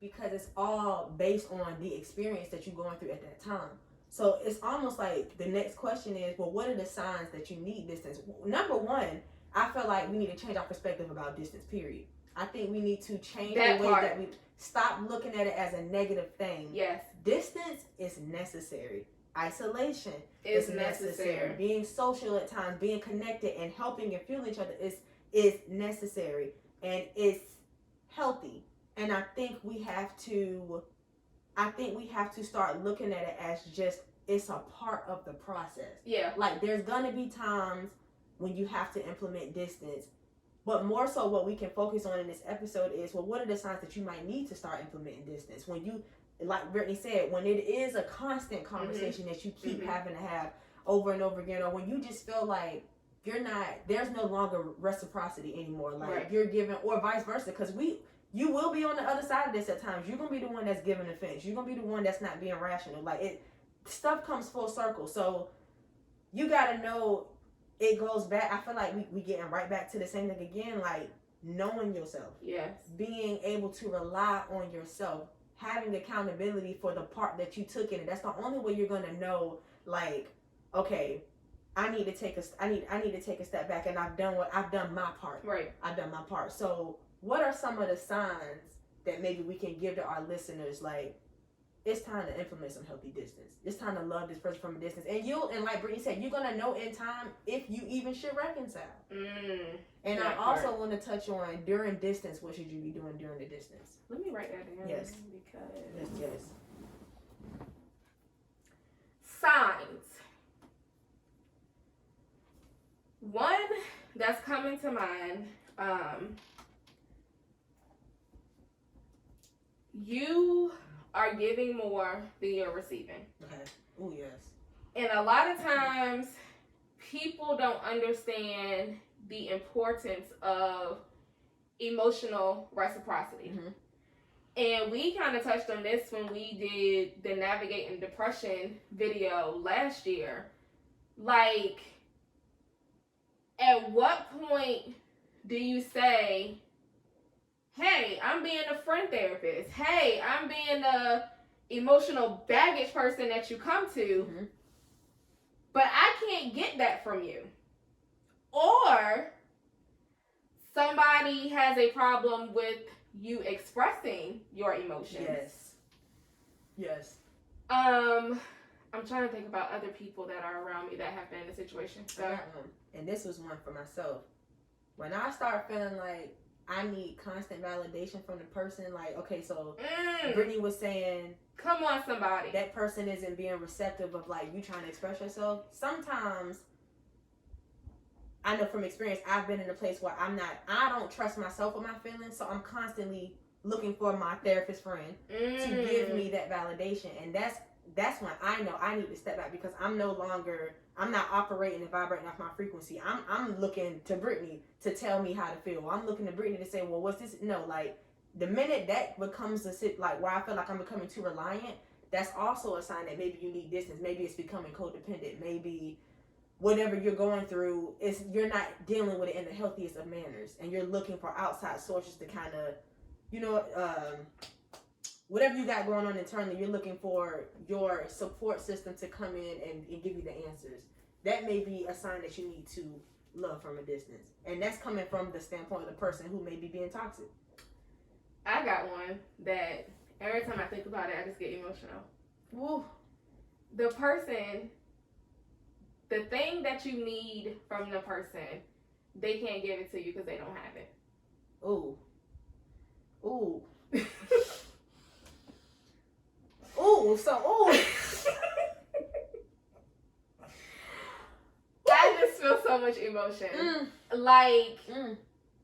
because it's all based on the experience that you're going through at that time. So it's almost like the next question is, well, what are the signs that you need distance? Number one, I feel like we need to change our perspective about distance, period. I think we need to change That the way part. that we stop looking at it as a negative thing. Yes. Distance is necessary. Isolation It's is necessary. Being social at times, being connected and helping and fueling each other is necessary, and it's healthy. And I think we have to start looking at it as just it's a part of the process. Yeah. Like there's gonna be times when you have to implement distance, but more so what we can focus on in this episode is, well, what are the signs that you might need to start implementing distance? When you, like Brittany said, when it is a constant conversation that you keep having to have over and over again, or when you just feel like there's no longer reciprocity anymore, like you're giving, or vice versa, because you will be on the other side of this at times. You're gonna be the one that's giving offense. You're gonna be the one that's not being rational. Like stuff comes full circle. So you gotta know it goes back. I feel like we getting right back to the same thing again, like knowing yourself. Yes. Being able to rely on yourself, having accountability for the part that you took in it. That's the only way you're gonna know, like, okay, I need to take a step back, and I've done my part. Right. I've done my part. So what are some of the signs that maybe we can give to our listeners, like, it's time to implement some healthy distance. It's time to love this person from a distance. And like Brittany said, you're going to know in time if you even should reconcile. And I also want to touch on, during distance, what should you be doing during the distance? Let me write that down. Yes. Because Yes. signs. One that's coming to mind, you are giving more than you're receiving. Okay. Oh, yes. And a lot of times, people don't understand the importance of emotional reciprocity. And we kind of touched on this when we did the Navigating Depression video last year. Like, at what point do you say, hey, I'm being a friend therapist. Hey, I'm being the emotional baggage person that you come to. But I can't get that from you. Or somebody has a problem with you expressing your emotions. Yes. I'm trying to think about other people that are around me that have been in a situation. So. I got one. And this was one for myself. When I start feeling like I need constant validation from the person, like, okay, so Brittany was saying, come on, somebody. That person isn't being receptive of, like, you trying to express yourself. Sometimes, I know from experience, I've been in a place where I don't trust myself with my feelings, so I'm constantly looking for my therapist friend to give me that validation. And that's when I know I need to step back, because I'm not operating and vibrating off my frequency. I'm looking to Brittany to tell me how to feel. I'm looking to Brittany to say, well, what's this? No, like, the minute that becomes like where I feel like I'm becoming too reliant, that's also a sign that maybe you need distance. Maybe it's becoming codependent. Maybe whatever you're going through is you're not dealing with it in the healthiest of manners, and you're looking for outside sources to kind of, whatever you got going on internally, you're looking for your support system to come in and give you the answers. That may be a sign that you need to love from a distance. And that's coming from the standpoint of the person who may be being toxic. I got one that every time I think about it, I just get emotional. Woo. The thing that you need from the person, they can't give it to you because they don't have it. Ooh. I just feel so much emotion.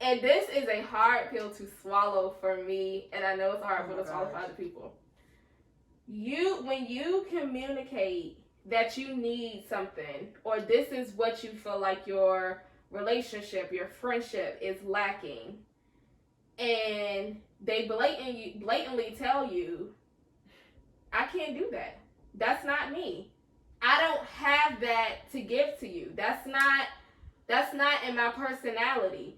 And this is a hard pill to swallow for me, and I know it's a hard pill to swallow for other people. When you communicate that you need something, or this is what you feel like your relationship, your friendship is lacking, and they blatantly tell you, I can't do that. That's not me. I don't have that to give to you. That's not in my personality.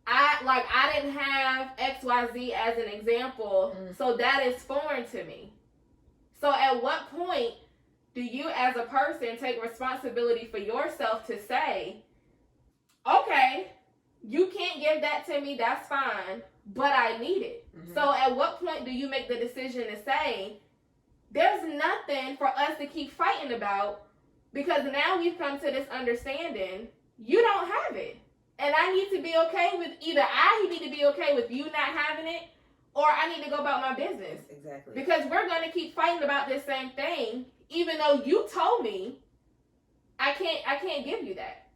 I didn't have XYZ as an example, so that is foreign to me. So at what point do you as a person take responsibility for yourself to say, okay, you can't give that to me, that's fine, but I need it. Mm-hmm. So at what point do you make the decision to say, there's nothing for us to keep fighting about, because now we've come to this understanding, you don't have it. And I need to be okay with, either I need to be okay with you not having it, or I need to go about my business. Exactly. Because we're going to keep fighting about this same thing, even though you told me I can't give you that.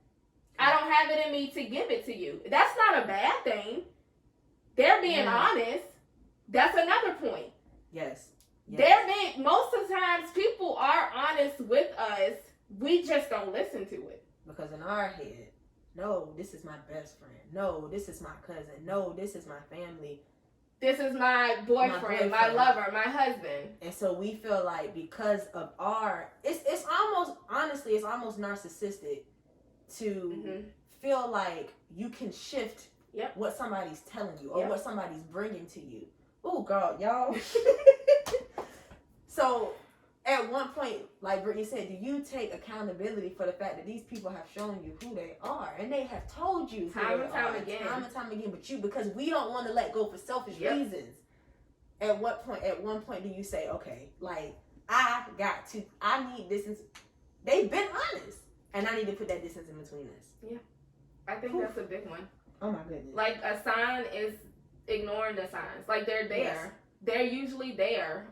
I don't have it in me to give it to you. That's not a bad thing. They're being honest. That's another point. Yes. Most of the times people are honest with us. We just don't listen to it. Because in our head, no, this is my best friend. No, this is my cousin. No, this is my family. This is my boyfriend, my lover, my husband. And so we feel like because of it's almost narcissistic to feel like you can shift what somebody's telling you or what somebody's bringing to you. Oh, God, y'all. So at one point, like Brittany said, do you take accountability for the fact that these people have shown you who they are, and they have told you time and time again, but because we don't want to let go for selfish reasons. At one point do you say, okay, like I need distance. They've been honest, and I need to put that distance in between us. Yeah, I think that's a big one. Oh my goodness. Like a sign is ignoring the signs. Like they're there. Yes. They're usually there.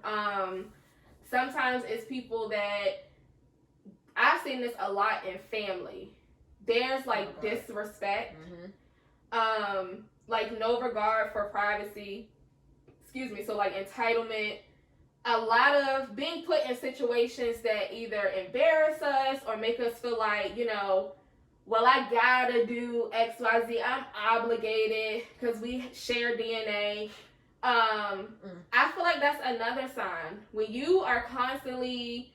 Sometimes it's people that I've seen this a lot in family. There's like disrespect, like no regard for privacy. So like entitlement. A lot of being put in situations that either embarrass us or make us feel like, well, I gotta do X, Y, Z. I'm obligated because we share DNA. I feel like that's another sign. When you are constantly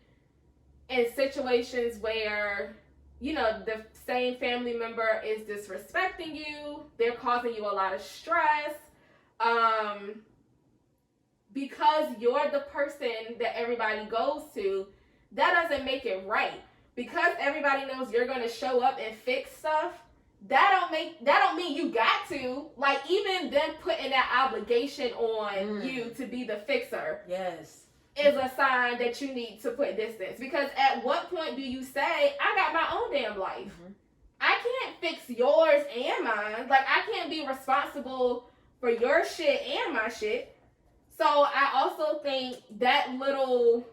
in situations where, the same family member is disrespecting you, they're causing you a lot of stress, because you're the person that everybody goes to, that doesn't make it right. Because everybody knows you're going to show up and fix stuff, that don't mean you got to. Like, even them putting that obligation on you to be the fixer is a sign that you need to put distance. Because at what point do you say, I got my own damn life? I can't fix yours and mine. Like, I can't be responsible for your shit and my shit. So I also think that little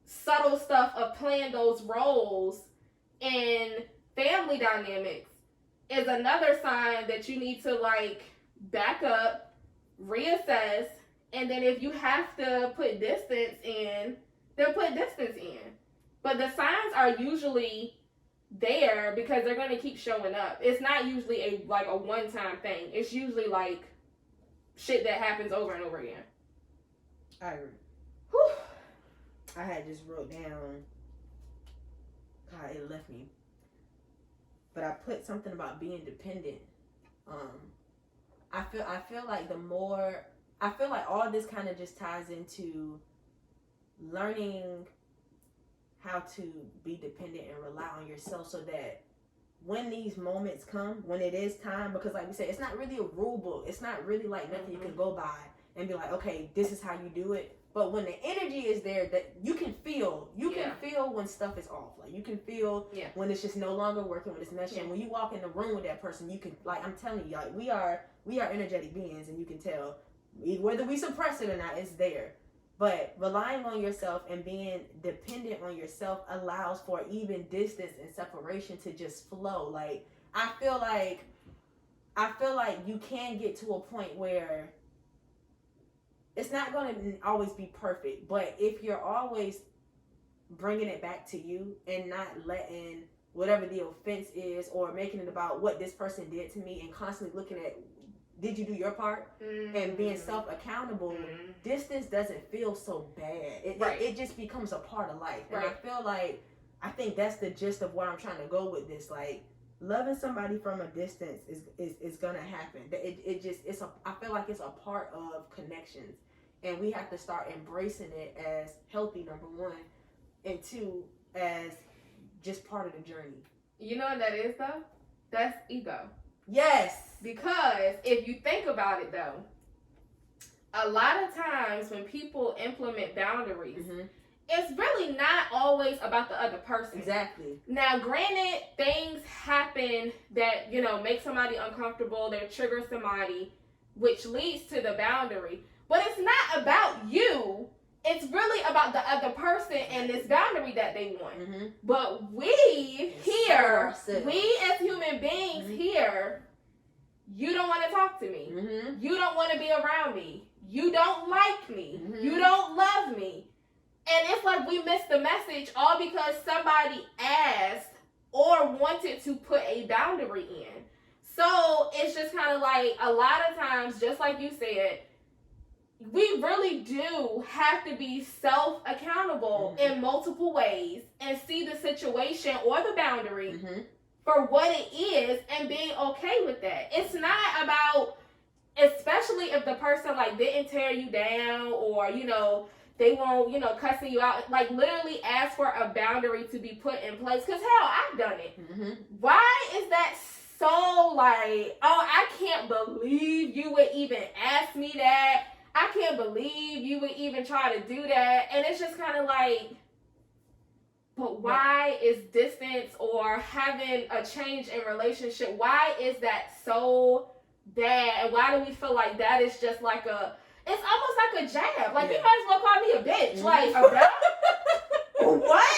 subtle stuff of playing those roles in family dynamics is another sign that you need to like back up, reassess, and then if you have to put distance in, then put distance in. But the signs are usually there because they're going to keep showing up. It's not usually a one-time thing. It's usually like shit that happens over and over again. I agree. Whew. I had just wrote down. God, it left me. But I put something about being dependent. I feel like all this kind of just ties into learning how to be dependent and rely on yourself, so that when these moments come, when it is time, because like we said, it's not really a rule book. It's not really like nothing you can go by and be like, okay, this is how you do it. But when the energy is there, that you can feel when stuff is off. Like you can feel when it's just no longer working, when it's meshing. And when you walk in the room with that person, you can, like, I'm telling you, like we are energetic beings, and you can tell whether we suppress it or not, it's there. But relying on yourself and being dependent on yourself allows for even distance and separation to just flow. Like I feel like you can get to a point where it's not going to always be perfect, but if you're always bringing it back to you and not letting whatever the offense is or making it about what this person did to me and constantly looking at, did you do your part? And being self-accountable, distance doesn't feel so bad. It just becomes a part of life. And I feel like, I think that's the gist of where I'm trying to go with this. Like, loving somebody from a distance is gonna happen. I feel like it's a part of connections, and we have to start embracing it as healthy, number one, and two, as just part of the journey. You know what that is though? That's ego. Yes. Because if you think about it though, a lot of times when people implement boundaries, it's really not always about the other person. Exactly. Now, granted, things happen that, make somebody uncomfortable, they trigger somebody, which leads to the boundary. But it's not about you. It's really about the other person and this boundary that they want. But we here, we as human beings here, you don't want to talk to me. You don't want to be around me. You don't like me. You don't love me. And it's like we missed the message all because somebody asked or wanted to put a boundary in. So it's just kind of like a lot of times, just like you said, we really do have to be self-accountable in multiple ways and see the situation or the boundary for what it is and being okay with that. It's not about, especially if the person didn't tear you down or, they won't, cussing you out. Like, literally ask for a boundary to be put in place. Because, hell, I've done it. Why is that so, I can't believe you would even ask me that. I can't believe you would even try to do that. And it's just kind of like, but why is distance or having a change in relationship, why is that so bad? And why do we feel like that is just like it's almost like a jab. Like, you might as well call me a bitch. Like, what?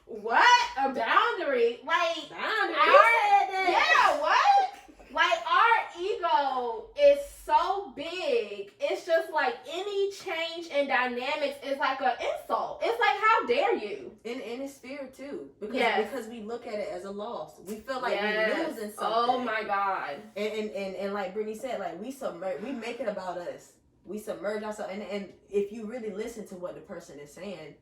What? A boundary? Like, yeah, what? Like, our ego is so big. It's just like any change in dynamics is like an insult. It's like, how dare you? And it's fear too. Because we look at it as a loss. We feel like we're losing something. Oh my God. And like Brittany said, like we make it about us. We submerge ourselves. And if you really listen to what the person is saying,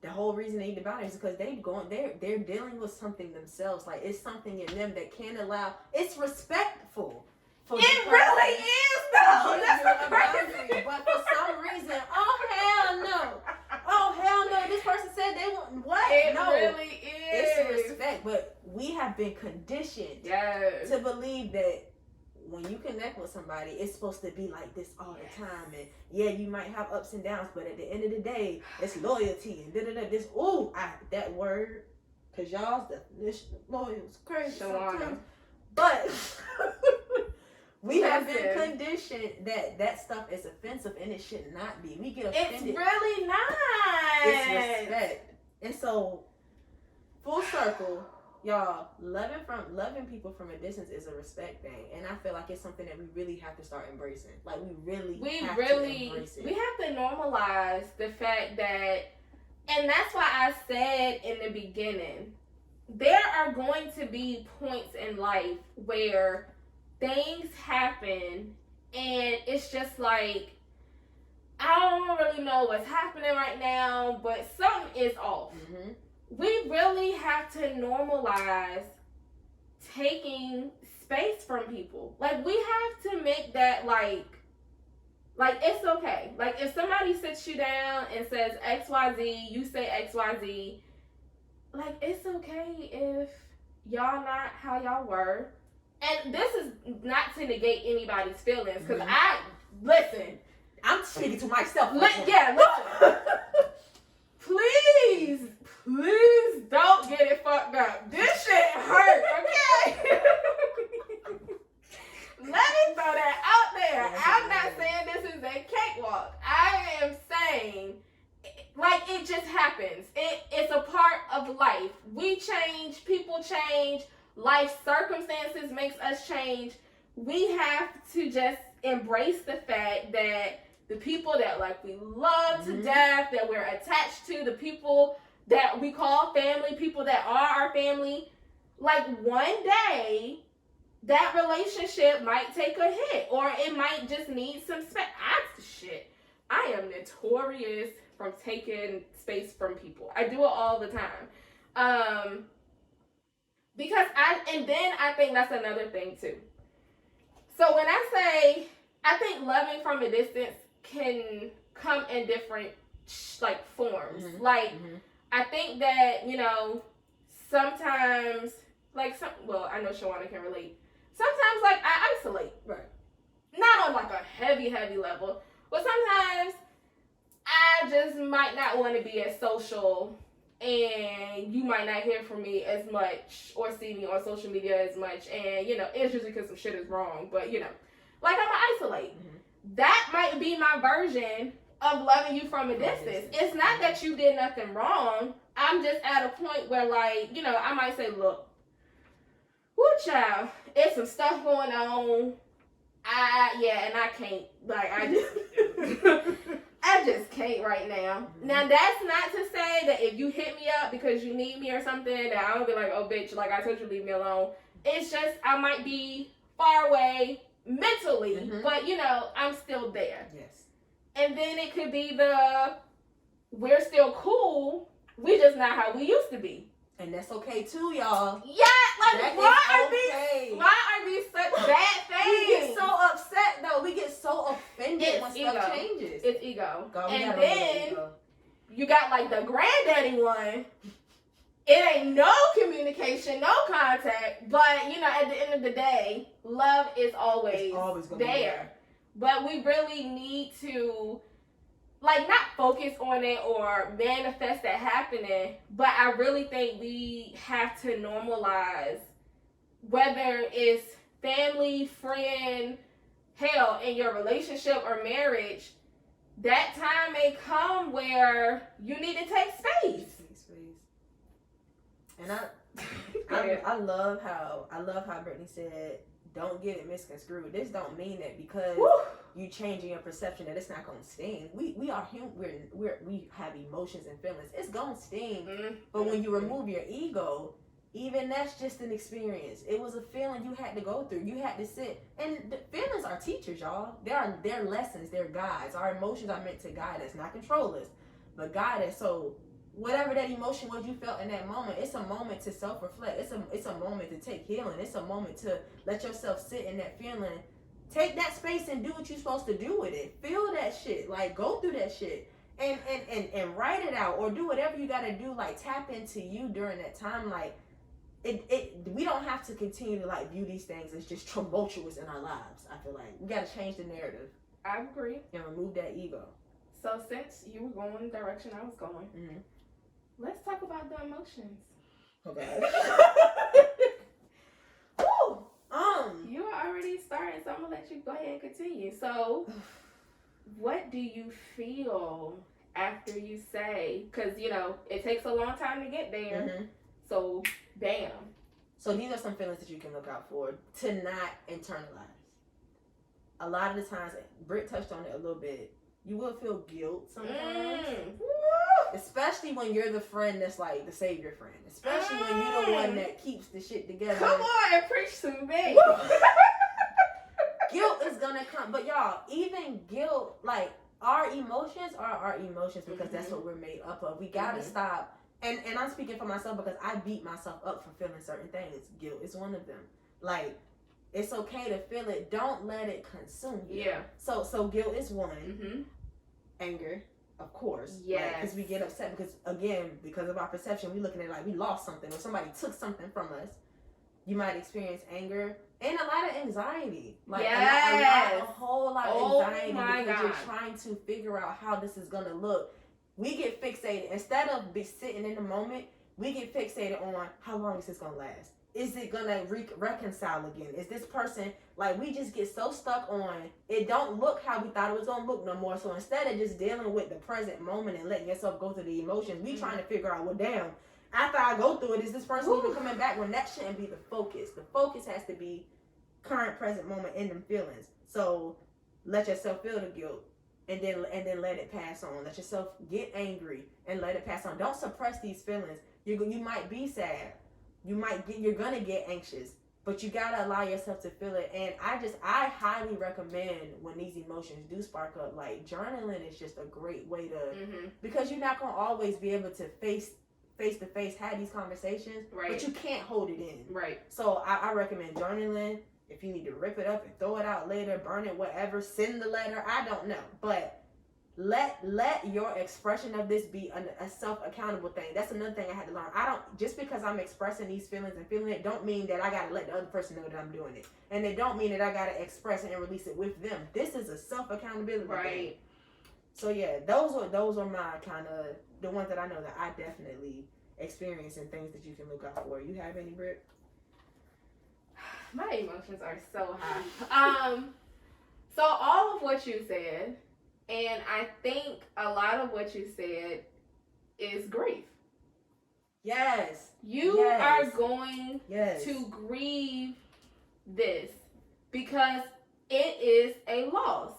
the whole reason they need the boundary is because they're dealing with something themselves. Like, it's something in them that can't allow. It's respectful. It really is though. That's the crazy. But for some reason, oh hell no, this person said they want what? It really is. It's respect, but we have been conditioned to believe that when you connect with somebody, it's supposed to be like this all the time. And yeah, you might have ups and downs, but at the end of the day, it's loyalty and this. That word, cause y'all's definition of loyal is crazy sometimes. But we have been conditioned that stuff is offensive, and it should not be. We get offended. It's really not. It's respect, and so full circle. Y'all, loving people from a distance is a respect thing, and I feel like it's something that we really have to start embracing. Like, we really have to embrace it. We have to normalize the fact that, and that's why I said in the beginning, there are going to be points in life where things happen, and it's just like, I don't really know what's happening right now, but something is off. We really have to normalize taking space from people. Like, we have to make that like it's okay. Like, if somebody sits you down and says XYZ, you say XYZ, like, it's okay if y'all not how y'all were. And this is not to negate anybody's feelings, because listen, I'm speaking to myself. Listen. Please don't get it fucked up. This shit hurt, okay? Let me throw that out there. I'm not saying this is a cakewalk. I am saying, like, it just happens. It's a part of life. We change, people change, life circumstances makes us change. We have to just embrace the fact that the people that we love to death, that we're attached to, the people that we call family, people that are our family, like, one day that relationship might take a hit, or it might just need some space. I am notorious from taking space from people. I do it all the time. Because I think that's another thing too. So when I say, I think loving from a distance can come in different like forms. Mm-hmm. Like mm-hmm. I think that, you know, sometimes like I know Shawana can relate. Sometimes like I isolate. Right. Not on like a heavy level, but sometimes I just might not want to be as social, and you might not hear from me as much or see me on social media as much, and you know, it's usually because some shit is wrong, but you know, like I'm gonna isolate. Mm-hmm. That might be my version of loving you from a distance. It's not that you did nothing wrong. I'm just at a point where, like, you know, I might say, look, whoo child, it's some stuff going on. And I can't, like, I just can't right now. Mm-hmm. Now, that's not to say that if you hit me up because you need me or something, that I'm gonna be like, oh, bitch, like, I told you, leave me alone. It's just, I might be far away mentally, mm-hmm. but, you know, I'm still there. Yes. And then it could be we're still cool, we just not how we used to be. And that's okay too, y'all. Yeah, like why are these such bad things? We get so upset though. We get so offended when stuff changes. It's ego. God, and then you got like the granddaddy one. It ain't no communication, no contact, but you know, at the end of the day, love is always gonna there. Be there. But we really need to, like, not focus on it or manifest that happening, but I really think we have to normalize, whether it's family, friend, hell, in your relationship or marriage, that time may come where you need to take space. And I love how Brittany said, don't get it misconstrued. This don't mean that because you changing your perception that it's not gonna sting. We are human. We have emotions and feelings. It's gonna sting. Mm-hmm. But when you remove your ego, even that's just an experience. It was a feeling you had to go through. You had to sit. And the feelings are teachers, y'all. They're lessons. They're guides. Our emotions are meant to guide us, not control us, but guide us. So whatever that emotion was you felt in that moment, it's a moment to self-reflect. It's a moment to take healing. It's a moment to let yourself sit in that feeling. Take that space and do what you're supposed to do with it. Feel that shit. Like, go through that shit. And write it out or do whatever you gotta do. Like, tap into you during that time. Like, we don't have to continue to, like, view these things as just tumultuous in our lives. I feel like we gotta change the narrative. I agree. And remove that ego. So since you were going the direction I was going, mm-hmm. Let's talk about the emotions. Okay. Woo! You are already starting, so I'm gonna let you go ahead and continue. So, what do you feel after you say? Because you know it takes a long time to get there. Mm-hmm. So, bam. So these are some feelings that you can look out for to not internalize. A lot of the times, Britt touched on it a little bit. You will feel guilt sometimes. Especially when you're the friend that's like the savior friend. Especially when you're the one that keeps the shit together. Come on and preach to me. Guilt is gonna come. But y'all, even guilt, like our emotions are our emotions because that's what we're made up of. We gotta stop. And I'm speaking for myself because I beat myself up for feeling certain things. Guilt is one of them. Like, it's okay to feel it. Don't let it consume you. Yeah. So guilt is one. Mm-hmm. Anger, of course. Yeah. Because we get upset because of our perception, we looking at it like we lost something or somebody took something from us. You might experience anger and a lot of anxiety. Like a whole lot of anxiety because you're trying to figure out how this is gonna look. We get fixated instead of sitting in the moment. We get fixated on how long is this gonna last. Is it gonna reconcile again? Is this person, like, we just get so stuck on it don't look how we thought it was gonna look no more. So instead of just dealing with the present moment and letting yourself go through the emotions, we trying to figure out, well, damn, after I go through it, is this person even coming back? When that shouldn't be the focus. The focus has to be current present moment in them feelings. So let yourself feel the guilt and then let it pass on. Let yourself get angry and let it pass on. Don't suppress these feelings. You might be sad. You're gonna get anxious, but you gotta allow yourself to feel it. And I highly recommend when these emotions do spark up, like journaling is just a great way to, because you're not gonna always be able to face face to face, have these conversations, Right. but you can't hold it in. Right. So I recommend journaling. If you need to rip it up and throw it out later, burn it, whatever, send the letter, I don't know. But let your expression of this be a self-accountable thing. That's another thing I had to learn. I don't, just because I'm expressing these feelings and feeling it, don't mean that I gotta let the other person know that I'm doing it. And it don't mean that I gotta express it and release it with them. This is a self-accountability thing. So yeah, those are my kind of, the ones that I know that I definitely experience and things that you can look out for. You have any, Britt? My emotions are so high. So all of what you said, and I think a lot of what you said is grief. Yes. You are going yes. to grieve this because it is a loss.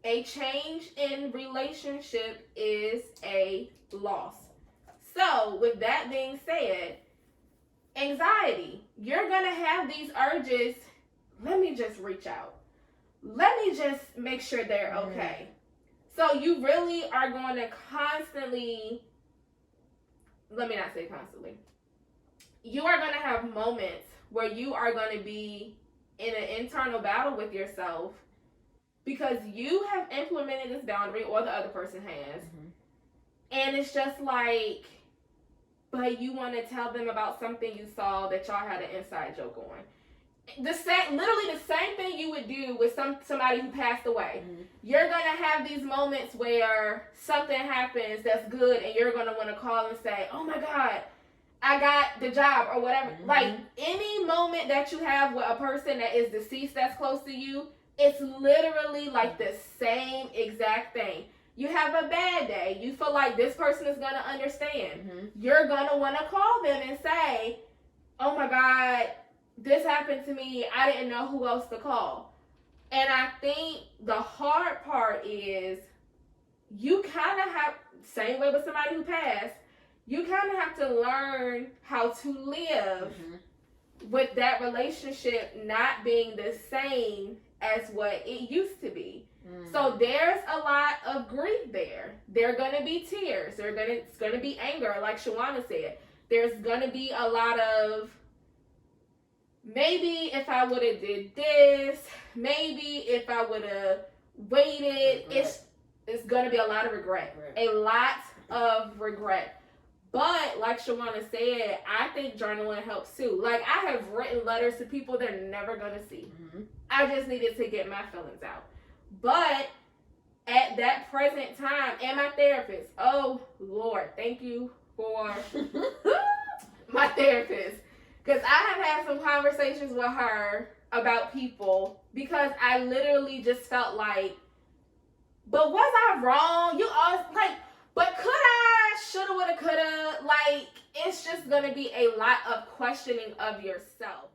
A change in relationship is a loss. So, with that being said, anxiety. You're going to have these urges. Let me just reach out. Let me just make sure they're okay. So, you really are going to constantly, let me not say constantly. You are going to have moments where you are going to be in an internal battle with yourself because you have implemented this boundary or the other person has. And it's just like, but you want to tell them about something you saw that y'all had an inside joke on. Literally the same thing you would do with somebody who passed away. You're going to have these moments where something happens that's good and you're going to want to call and say, oh my God, I got the job or whatever. Like any moment that you have with a person that is deceased that's close to you, it's literally like the same exact thing. You have a bad day. You feel like this person is going to understand. You're going to want to call them and say, oh my God, this happened to me. I didn't know who else to call. And I think the hard part is you kind of have, same way with somebody who passed, you kind of have to learn how to live with that relationship not being the same as what it used to be. So there's a lot of grief there. There are going to be tears. It's going to be anger, like Shawana said. There's going to be a lot of, maybe if I would have did this, maybe if I would have waited, it's going to be a lot of regret. A lot of regret. But like Shawana said, I think journaling helps too. Like I have written letters to people they're never going to see. I just needed to get my feelings out. But at that present time, and my therapist, oh Lord, thank you for my therapist. Because I have had some conversations with her about people because I literally just felt like, but was I wrong? You always like, but could I, shoulda, woulda, coulda, like, it's just going to be a lot of questioning of yourself.